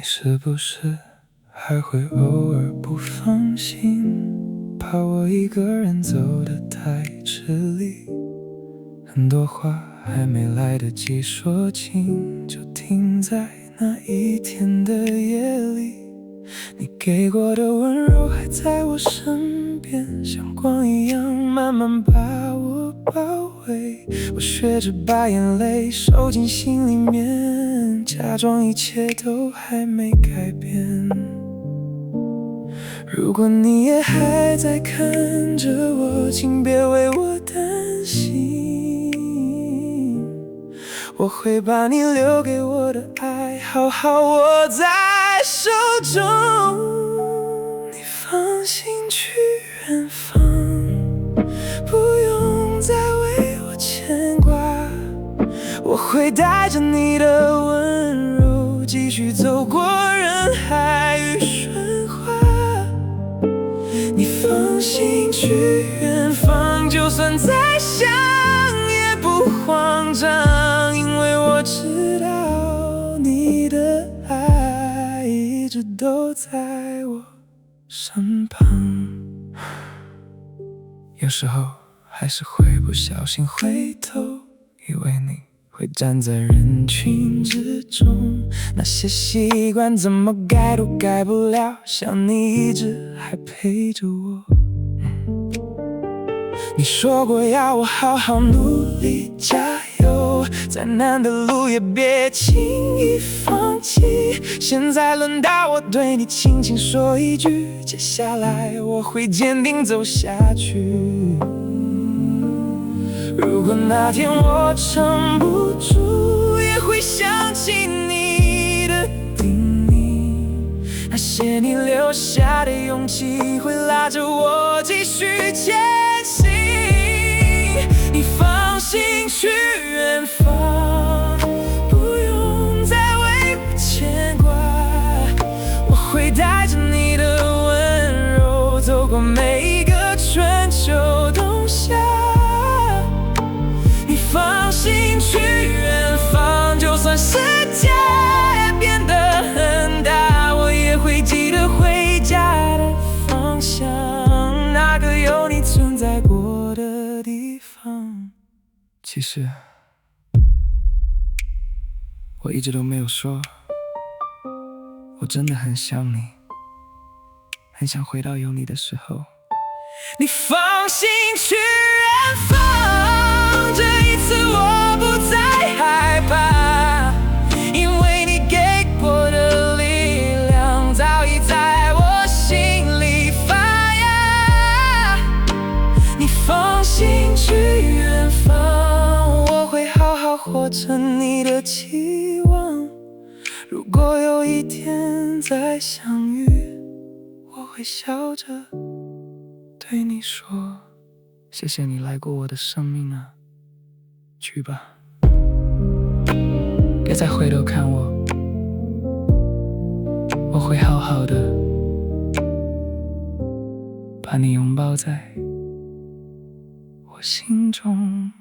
是不是还会偶尔不放心，怕我一个人走得太吃力，很多话还没来得及说清，就停在那一天的夜里。你给过的温柔还在我身边，像光一样慢慢把我包围。我学着把眼泪收进心里面，假装一切都还没改变。如果你也还在看着我，请别为我担心，我会把你留给我的爱好好握在手中。你放心去远方，不用再为我牵挂，我会带着你的温柔继续走过人海与喧哗。你放心去远方，就算再想也不慌张，因为我知道你的爱一直都在我身旁。有时候还是会不小心回头，以为你会站在人群之中，那些习惯怎么改都改不了，想你一直还陪着我。你说过要我好好努力加油，再难的路也别轻易放弃。现在轮到我对你轻轻说一句，接下来我会坚定走下去。如果哪天我撑不住，也会想起你的叮咛，那些你留下的勇气会拉着我继续前行。你放心去远方，不用再为我牵挂，我会带着你的温柔走过每一个春秋冬夏。你放心去远方，就算世界变得很大，我也会记得回家的方向，那个有你存在过的地方。其实我一直都没有说，我真的很想你，很想回到有你的时候。你放心去远方，这一次我不再害怕，因为你给过的力量早已在我心里发芽。你放心去远方，我会好好活成你的期望。如果有一天再相遇，我会笑着对你说，谢谢你来过我的生命啊，去吧，别再回头看我，我会好好的把你拥抱在我心中。